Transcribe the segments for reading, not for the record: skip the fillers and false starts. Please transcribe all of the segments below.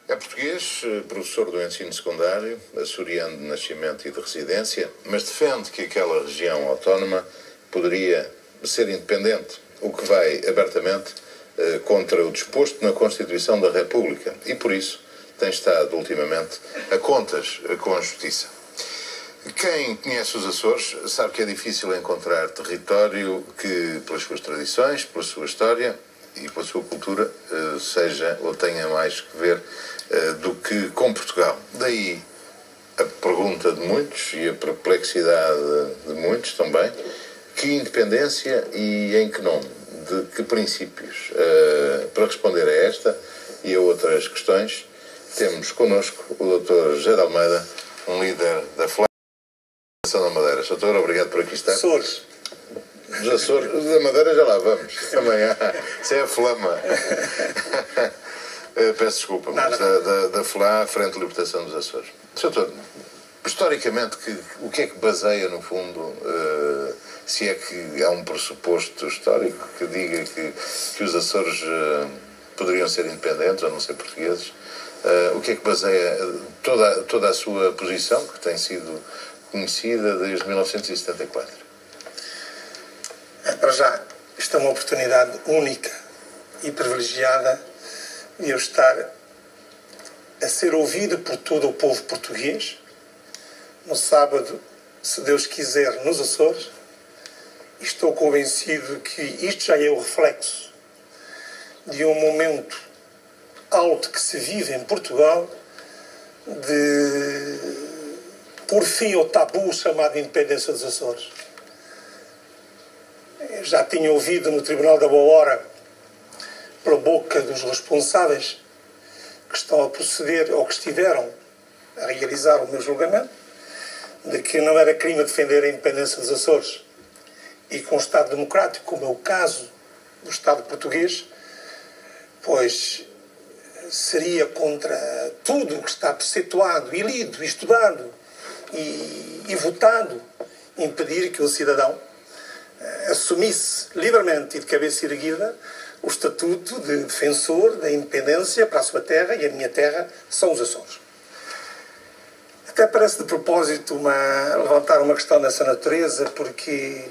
É português, professor do ensino secundário, açoriano de nascimento e de residência, mas defende que aquela região autónoma poderia ser independente, o que vai abertamente contra o disposto na Constituição da República e, por isso, tem estado ultimamente a contas com a Justiça. Quem conhece os Açores sabe que é difícil encontrar território que, pelas suas tradições, pela sua história e pela sua cultura, seja ou tenha mais que ver do que com Portugal. Daí a pergunta de muitos e a perplexidade de muitos também: que independência e em que nome? De que princípios? Para responder a esta e a outras questões, temos connosco o Dr. José de Almeida, um líder da FLA da Madeira. Doutor, obrigado por aqui estar. Açores. Dos Açores, da Madeira já lá vamos. Também isso é a Flama. Peço desculpa, mas da FLA, Frente de Libertação dos Açores. Doutor, historicamente, o que é que baseia, no fundo, se é que há um pressuposto histórico que diga que os Açores poderiam ser independentes ou não ser portugueses? O que é que baseia toda a sua posição, que tem sido conhecida desde 1974? Para já, isto é uma oportunidade única e privilegiada de eu estar a ser ouvido por todo o povo português no sábado, se Deus quiser, nos Açores. Estou convencido que isto já é o reflexo de um momento alto que se vive em Portugal, de por fim ao tabu chamado independência dos Açores. Eu já tinha ouvido no Tribunal da Boa Hora, pela boca dos responsáveis que estão a proceder ou que estiveram a realizar o meu julgamento, de que não era crime defender a independência dos Açores e com o Estado democrático, como é o caso do Estado português, pois seria contra tudo o que está preceptuado e lido e estudado e votado impedir que o cidadão assumisse livremente e de cabeça erguida o estatuto de defensor da independência para a sua terra, e a minha terra são os Açores. Até parece de propósito levantar uma questão dessa natureza, porque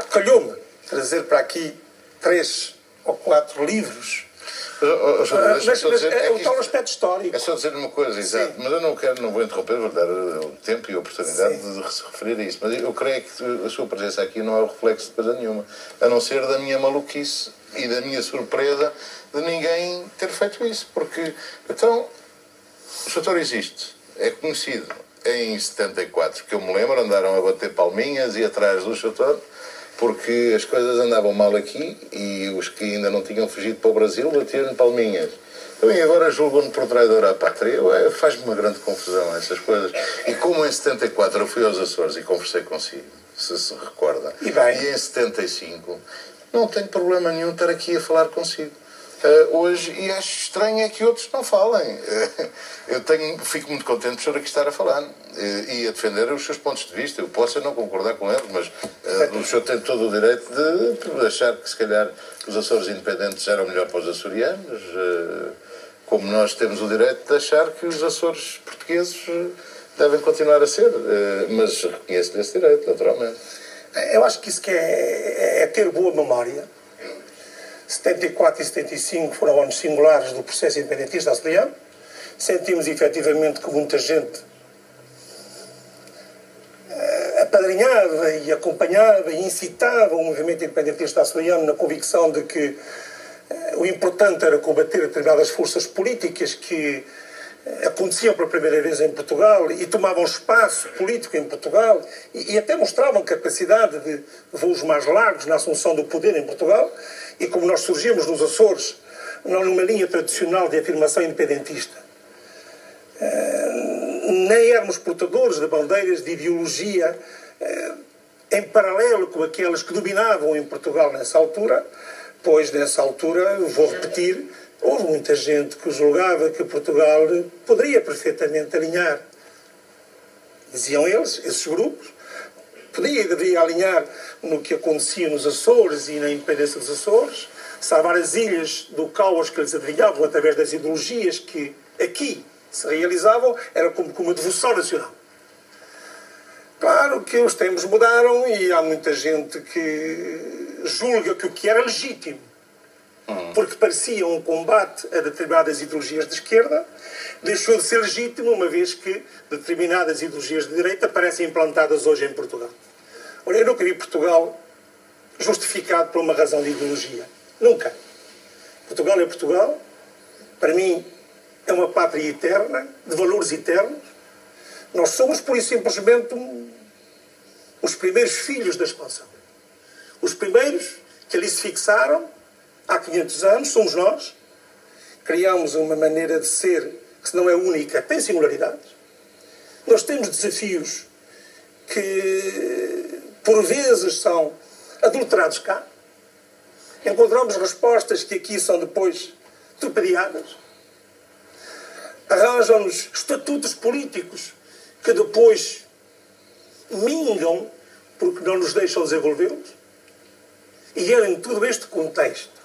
calhou-me trazer para aqui 3 ou 4 livros. Mas é o tal aspecto histórico. É só dizer uma coisa, exato, mas eu não vou interromper, vou dar o tempo e a oportunidade de se referir a isso. Mas eu creio que a sua presença aqui não é o reflexo de coisa nenhuma, a não ser da minha maluquice e da minha surpresa de ninguém ter feito isso. Porque, então, o Chator existe, é conhecido. Em 74, que eu me lembro, andaram a bater palminhas e atrás do Chator, porque as coisas andavam mal aqui e os que ainda não tinham fugido para o Brasil batiam palminhas. Então, e agora julgam-me por traidor à pátria. Faz-me uma grande confusão essas coisas. E como em 74 eu fui aos Açores e conversei consigo, se recorda, e em 75 não tenho problema nenhum estar aqui a falar consigo. Hoje, e acho estranho é que outros não falem. Fico muito contente por aqui estar a falar e a defender os seus pontos de vista. Eu posso não concordar com eles, mas o senhor tem todo o direito de achar que se calhar os Açores independentes eram melhor para os açorianos, como nós temos o direito de achar que os Açores portugueses devem continuar a ser, mas reconheço-lhe esse direito, naturalmente. Eu acho que isso que é ter boa memória. 74 e 75 foram anos singulares do processo independentista açoriano. Sentimos efetivamente que muita gente apadrinhava e acompanhava e incitava o movimento independentista açoriano na convicção de que o importante era combater determinadas forças políticas que aconteciam pela primeira vez em Portugal e tomavam espaço político em Portugal e até mostravam capacidade de voos mais largos na assunção do poder em Portugal. E como nós surgimos nos Açores, não numa linha tradicional de afirmação independentista, nem éramos portadores de bandeiras de ideologia em paralelo com aquelas que dominavam em Portugal nessa altura, pois nessa altura, vou repetir, houve muita gente que julgava que Portugal poderia perfeitamente alinhar, diziam eles, esses grupos, podia e deveria alinhar no que acontecia nos Açores e na independência dos Açores, salvar as ilhas do caos que eles adivinhavam através das ideologias que aqui se realizavam, era como uma devoção nacional. Claro que os tempos mudaram e há muita gente que julga que o que era legítimo, porque parecia um combate a determinadas ideologias de esquerda, deixou de ser legítimo, uma vez que determinadas ideologias de direita parecem implantadas hoje em Portugal. Olha, eu nunca vi Portugal justificado por uma razão de ideologia. Nunca. Portugal é Portugal. Para mim, é uma pátria eterna, de valores eternos. Nós somos, por isso, simplesmente os primeiros filhos da expansão. Os primeiros que ali se fixaram, há 500 anos, somos nós. Criámos uma maneira de ser que, se não é única, tem singularidades. Nós temos desafios que, por vezes, são adulterados cá. Encontramos respostas que aqui são depois torpedeadas. Arranjam-nos estatutos políticos que depois mingam porque não nos deixam desenvolvê-los. E é em todo este contexto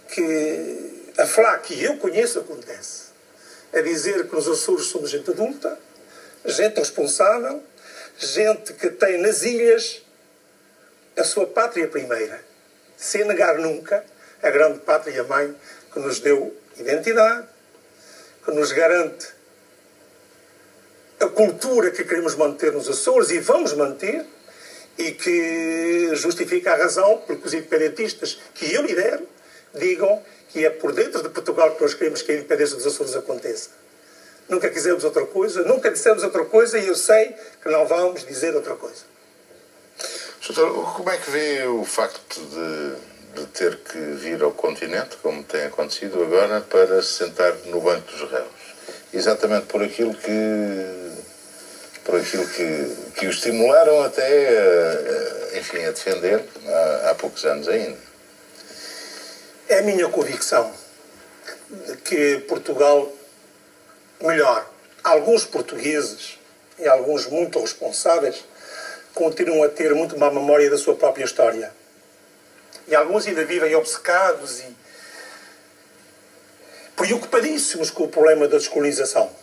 que a FLAC, que eu conheço, acontece. É dizer que nos Açores somos gente adulta, gente responsável, gente que tem nas ilhas a sua pátria primeira, sem negar nunca a grande pátria-mãe que nos deu identidade, que nos garante a cultura que queremos manter nos Açores e vamos manter, e que justifica a razão porque os independentistas que eu lidero digam que é por dentro de Portugal que nós queremos que a independência dos Açores aconteça. Nunca quisemos outra coisa, nunca dissemos outra coisa e eu sei que não vamos dizer outra coisa. Doutor, como é que vê o facto de ter que vir ao continente, como tem acontecido agora, para se sentar no banco dos réus? Exatamente por aquilo que o estimularam até, enfim, a defender há poucos anos ainda. É a minha convicção que Portugal, melhor, alguns portugueses e alguns muito responsáveis continuam a ter muito má memória da sua própria história. E alguns ainda vivem obcecados e preocupadíssimos com o problema da descolonização.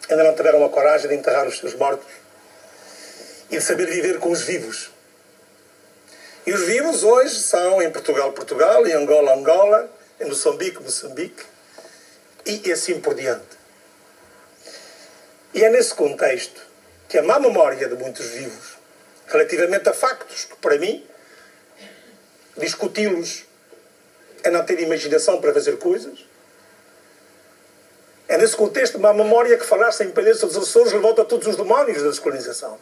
Ainda não tiveram a coragem de enterrar os seus mortos e de saber viver com os vivos. E os vivos hoje são em Portugal, Portugal, em Angola, Angola, em Moçambique, Moçambique e assim por diante. E é nesse contexto que a má memória de muitos vivos, relativamente a factos que, para mim, discuti-los é não ter imaginação para fazer coisas. É nesse contexto de má memória que falar-se em independência dos Açores levanta todos os demónios da descolonização.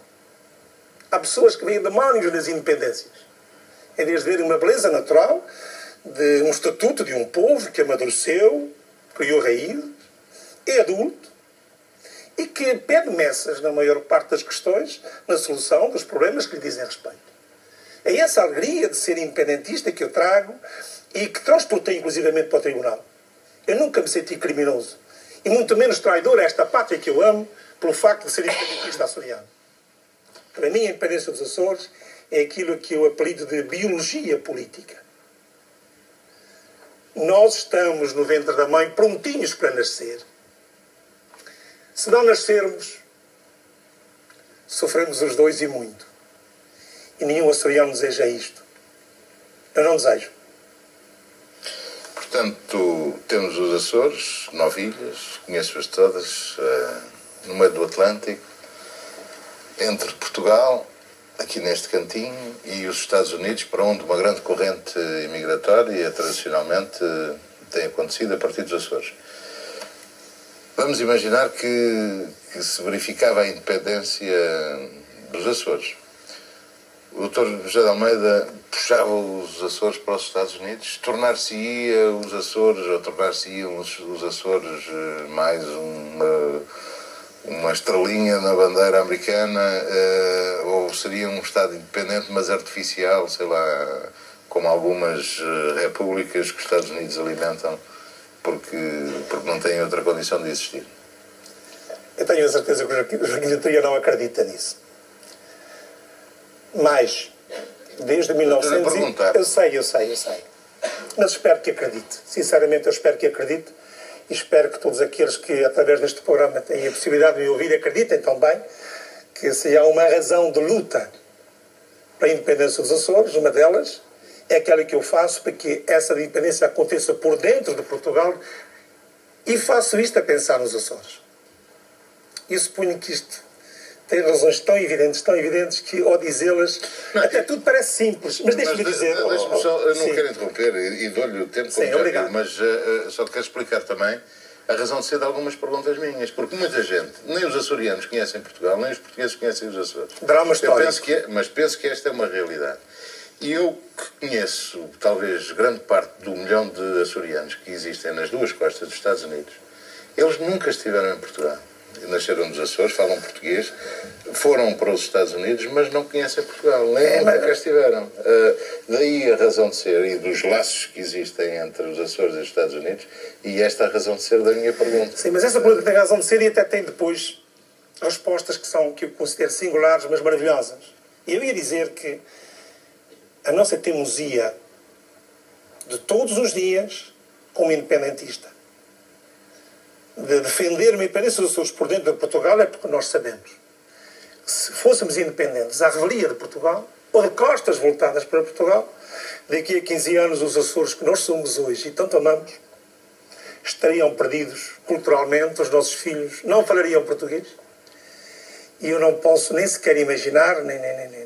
Há pessoas que veem demónios nas independências. Em vez de verem uma beleza natural de um estatuto de um povo que amadureceu, criou raízes, é adulto e que pede messas na maior parte das questões na solução dos problemas que lhe dizem respeito. É essa alegria de ser independentista que eu trago e que transportei inclusivamente para o tribunal. Eu nunca me senti criminoso e muito menos traidor a esta pátria que eu amo pelo facto de ser independentista açoriano. Para mim, a independência dos Açores é aquilo que eu apelido de biologia política. Nós estamos no ventre da mãe prontinhos para nascer. Se não nascermos, sofremos os dois e muito. E nenhum açoriano deseja isto. Eu não desejo. Portanto, temos os Açores, 9 ilhas, conheço-as todas, no meio do Atlântico, entre Portugal, aqui neste cantinho, e os Estados Unidos, para onde uma grande corrente imigratória tradicionalmente tem acontecido a partir dos Açores. Vamos imaginar que se verificava a independência dos Açores. O Dr. José de Almeida puxava os Açores para os Estados Unidos, tornar-se-ia os Açores, ou tornar-se-iam os Açores mais uma estrelinha na bandeira americana, ou seria um Estado independente, mas artificial, sei lá, como algumas repúblicas que os Estados Unidos alimentam, porque não têm outra condição de existir. Eu tenho a certeza que o Joaquim Letria não acredita nisso. Mas, desde 1900... perguntar. Eu sei. mas espero que acredite. Sinceramente, eu espero que acredite e espero que todos aqueles que, através deste programa, têm a possibilidade de me ouvir, acreditem também que se há uma razão de luta para a independência dos Açores, uma delas é aquela que eu faço para que essa independência aconteça por dentro de Portugal, e faço isto a pensar nos Açores. Eu suponho que isto tem razões tão evidentes, que ao dizê-las, até tudo parece simples. Mas deixe-me dizer... Deixe-me só, eu não quero interromper e dou-lhe o tempo como já viu, mas só quero explicar também a razão de ser de algumas perguntas minhas, porque muita gente, nem os açorianos conhecem Portugal, nem os portugueses conhecem os Açores. Drama histórico. Mas penso que esta é uma realidade. E eu que conheço, talvez, grande parte do milhão de açorianos que existem nas duas costas dos Estados Unidos, eles nunca estiveram em Portugal. Nasceram nos Açores, falam português, foram para os Estados Unidos, mas não conhecem Portugal, nem nunca cá estiveram. Daí a razão de ser e dos laços que existem entre os Açores e os Estados Unidos, e esta é a razão de ser da minha pergunta. Sim, mas essa pergunta tem razão de ser e até tem depois respostas que eu considero singulares, mas maravilhosas. E eu ia dizer que a nossa teimosia de todos os dias, como independentista, de defender uma independência dos Açores por dentro de Portugal, é porque nós sabemos que se fôssemos independentes à revelia de Portugal, ou de costas voltadas para Portugal, daqui a 15 anos os Açores que nós somos hoje e tanto amamos estariam perdidos culturalmente, os nossos filhos não falariam português, e eu não posso nem sequer imaginar,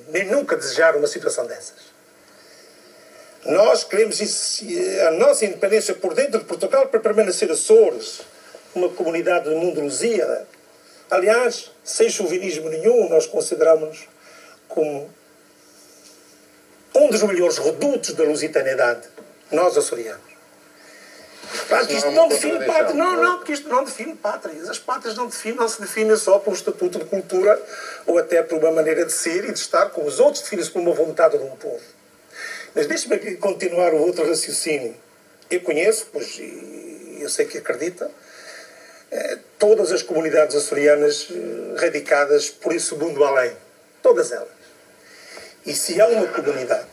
nem nunca desejar uma situação dessas. Nós queremos a nossa independência por dentro de Portugal para permanecer Açores, uma comunidade do mundo lusíada. Aliás, sem chauvinismo nenhum, nós consideramos-nos como um dos melhores redutos da lusitaniedade, nós açorianos. Claro que isto não define pátria. Não, porque isto não define pátrias. As pátrias não se definem só por um estatuto de cultura ou até por uma maneira de ser e de estar, como os outros definem-se por uma vontade de um povo. Mas deixe-me aqui continuar o outro raciocínio. Eu conheço, pois eu sei que acredita, todas as comunidades açorianas radicadas por esse mundo além. Todas elas. E se há uma comunidade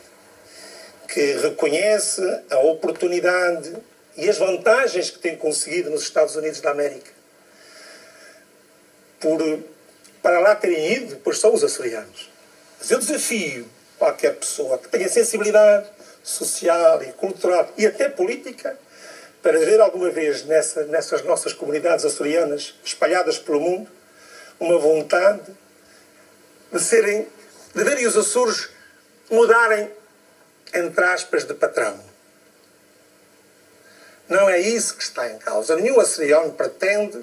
que reconhece a oportunidade e as vantagens que tem conseguido nos Estados Unidos da América para lá terem ido, pois são os açorianos. Mas eu desafio qualquer pessoa que tenha sensibilidade social e cultural e até política para ver alguma vez nessas nossas comunidades açorianas espalhadas pelo mundo uma vontade de verem os Açores mudarem, entre aspas, de patrão. Não é isso que está em causa. Nenhum açoriano pretende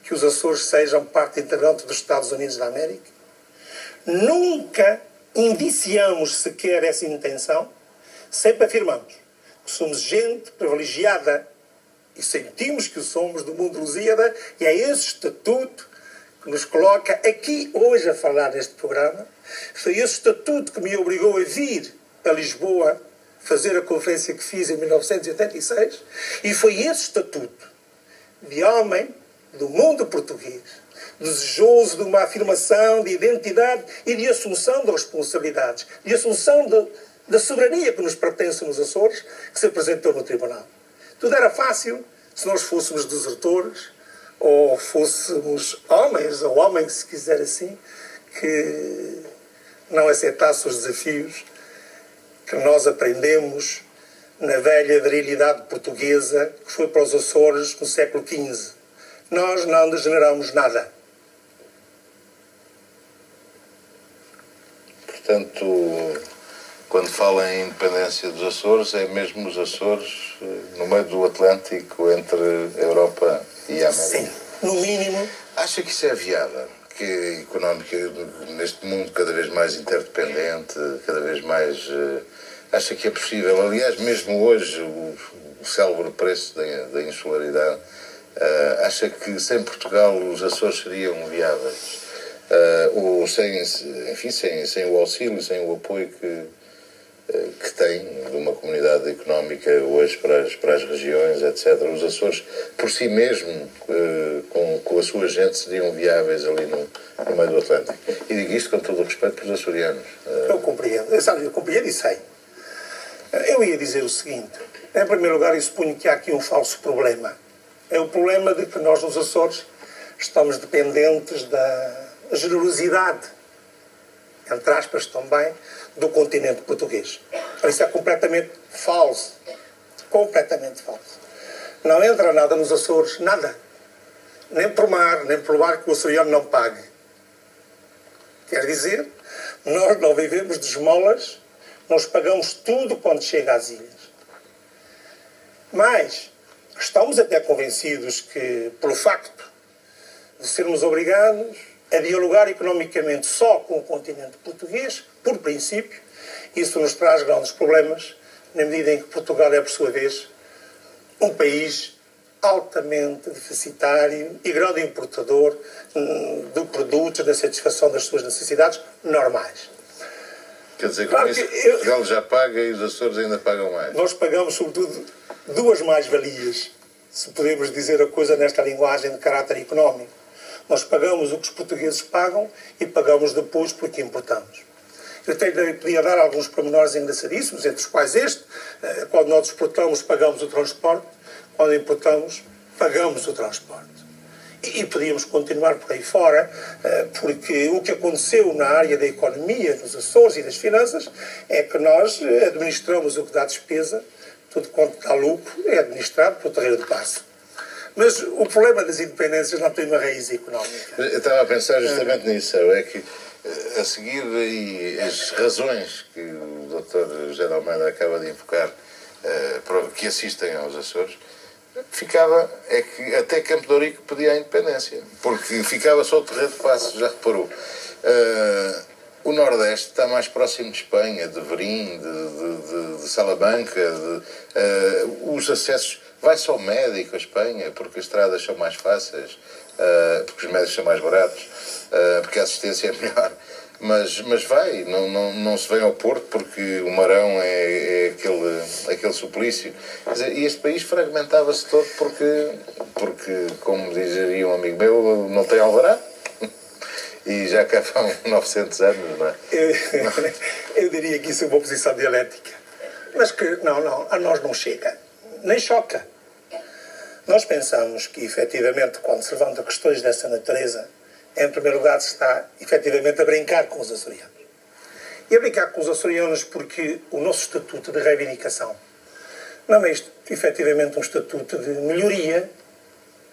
que os Açores sejam parte integrante dos Estados Unidos da América. Nunca indiciamos sequer essa intenção. Sempre afirmamos que somos gente privilegiada e sentimos que o somos do mundo lusíada, e é esse estatuto que nos coloca aqui hoje a falar neste programa. Foi esse estatuto que me obrigou a vir a Lisboa fazer a conferência que fiz em 1986, e foi esse estatuto de homem do mundo português, desejoso de uma afirmação de identidade e de assunção de responsabilidades, de assunção da soberania que nos pertence nos Açores, que se apresentou no tribunal. Tudo era fácil se nós fôssemos desertores, ou fôssemos homens, ou homens, se quiser assim, que não aceitassem os desafios que nós aprendemos na velha virilidade portuguesa que foi para os Açores no século XV. Nós não degeneramos nada. Portanto, quando fala em independência dos Açores, é mesmo os Açores no meio do Atlântico, entre a Europa e a América? Sim, no mínimo. Acha que isso é viável? Que a económica, neste mundo cada vez mais interdependente, cada vez mais... acha que é possível? Aliás, mesmo hoje, o célebre preço da insularidade, acha que sem Portugal os Açores seriam viáveis? Ou sem o auxílio, sem o apoio que tem de uma comunidade económica hoje para as regiões, etc. Os Açores, por si mesmo, com a sua gente, seriam viáveis ali no meio do Atlântico. E digo isto com todo o respeito para os açorianos. Eu compreendo. Eu compreendo e sei. Eu ia dizer o seguinte. Em primeiro lugar, eu suponho que há aqui um falso problema. É o problema de que nós, nos Açores, estamos dependentes da generosidade, entre aspas também, do continente português. Isso é completamente falso. Completamente falso. Não entra nada nos Açores, nada. Nem por mar, nem pelo ar que o açoriano não pague. Quer dizer, nós não vivemos de esmolas, nós pagamos tudo quando chega às ilhas. Mas estamos até convencidos que, pelo facto de sermos obrigados a dialogar economicamente só com o continente português, por princípio, isso nos traz grandes problemas, na medida em que Portugal é, por sua vez, um país altamente deficitário e grande importador de produtos da satisfação das suas necessidades normais. Quer dizer, com isso, Portugal já paga e os Açores ainda pagam mais. Nós pagamos, sobretudo, duas mais-valias, se podemos dizer a coisa nesta linguagem de caráter económico. Nós pagamos o que os portugueses pagam e pagamos depois porque importamos. Eu podia dar alguns pormenores engraçadíssimos, entre os quais este. Quando nós exportamos, pagamos o transporte. Quando importamos, pagamos o transporte. E podíamos continuar por aí fora, porque o que aconteceu na área da economia, dos Açores e das finanças, é que nós administramos o que dá despesa, tudo quanto dá lucro é administrado pelo terreiro de passo. Mas o problema das independências não tem uma raiz económica. Eu estava a pensar justamente nisso, é que a seguir aí as razões que o Dr. José de Almeida acaba de invocar que assistem aos Açores, ficava, é que até Campo de Ourique pedia a independência, porque ficava só o terreiro de passo, já reparou. O Nordeste está mais próximo de Espanha, de Verim, de Salamanca, os acessos, vai-se ao médico a Espanha, porque as estradas são mais fáceis, porque os médicos são mais baratos, porque a assistência é melhor. Mas vai, não se vem ao Porto porque o Marão é aquele suplício. Quer dizer, e este país fragmentava-se todo porque, como diria um amigo meu, não tem alvará. E já cá vão 900 anos, não é? Eu diria que isso é uma posição dialética. Mas que, não, a nós não chega. Nem choca. Nós pensamos que, efetivamente, quando se levantam questões dessa natureza, em primeiro lugar, se está, efetivamente, a brincar com os açorianos. E a brincar com os açorianos porque o nosso estatuto de reivindicação não é, efetivamente, um estatuto de melhoria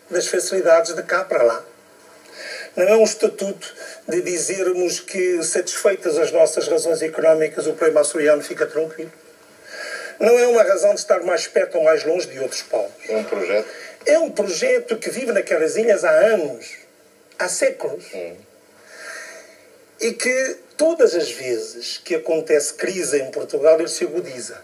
das facilidades de cá para lá. Não é um estatuto de dizermos que, satisfeitas as nossas razões económicas, o problema açoriano fica tranquilo. Não é uma razão de estar mais perto ou mais longe de outros povos. É um projeto? É um projeto que vive naquelas ilhas há anos. Há séculos. E que todas as vezes que acontece crise em Portugal, ele se agudiza.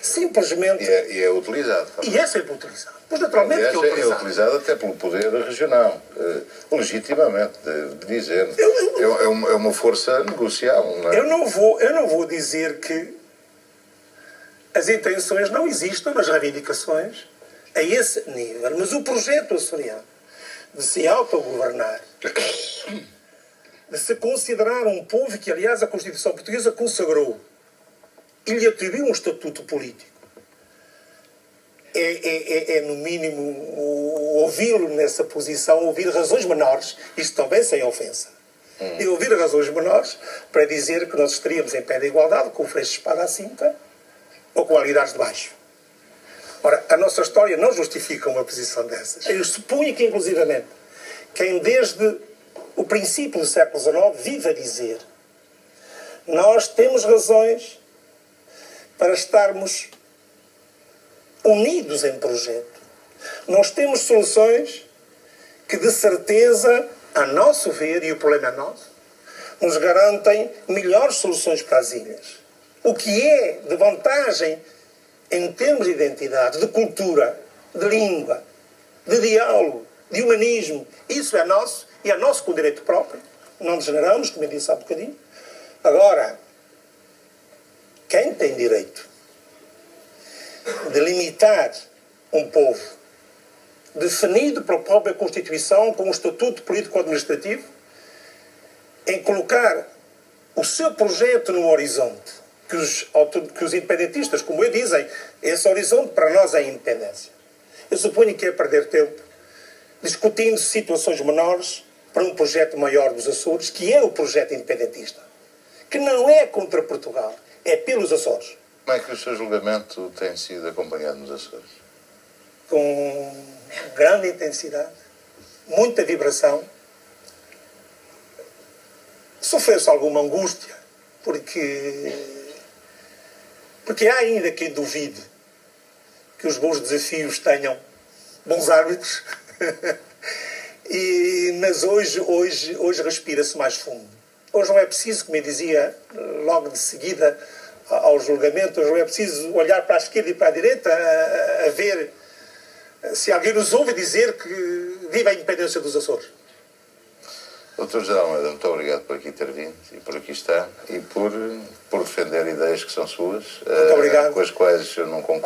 Simplesmente... E é utilizado. E é sempre utilizado. Pois naturalmente que é utilizado. É utilizado até pelo poder regional. Legitimamente, de dizer. É uma força negocial. Não é? Eu não vou dizer que as intenções não existam nas reivindicações a esse nível. Mas o projeto açoriano de se autogovernar, de se considerar um povo que, aliás, a Constituição Portuguesa consagrou e lhe atribuiu um estatuto político, é no mínimo, ouvi-lo nessa posição, ouvir razões menores, isto também sem ofensa, e ouvir razões menores para dizer que nós estaríamos em pé de igualdade com o freixo de espada à cinta ou com alidades de baixo. Ora, a nossa história não justifica uma posição dessas. Eu suponho que, inclusivamente, quem desde o princípio do século XIX vive a dizer: nós temos razões para estarmos unidos em projeto. Nós temos soluções que, de certeza, a nosso ver, e o problema é nosso, nos garantem melhores soluções para as ilhas. O que é de vantagem em termos de identidade, de cultura, de língua, de diálogo, de humanismo, isso é nosso, e é nosso com direito próprio. Não degeneramos, como eu disse há bocadinho. Agora, quem tem direito de limitar um povo definido pela própria Constituição com um estatuto político-administrativo, em colocar o seu projeto no horizonte que os independentistas, como eu dizem, esse horizonte para nós é a independência. Eu suponho que é perder tempo discutindo situações menores para um projeto maior dos Açores, que é o projeto independentista, que não é contra Portugal, é pelos Açores. Como é que o seu julgamento tem sido acompanhado nos Açores? Com grande intensidade, muita vibração. Sofreu-se alguma angústia, porque há ainda quem duvide que os bons desafios tenham bons árbitros. Mas hoje respira-se mais fundo. Hoje não é preciso, como eu dizia logo de seguida ao julgamento, hoje não é preciso olhar para a esquerda e para a direita a ver se alguém nos ouve dizer que viva a independência dos Açores. Dr. José Almeida, muito obrigado por aqui ter vindo e por aqui estar e por defender ideias que são suas, muito obrigado, com as quais eu não concordo.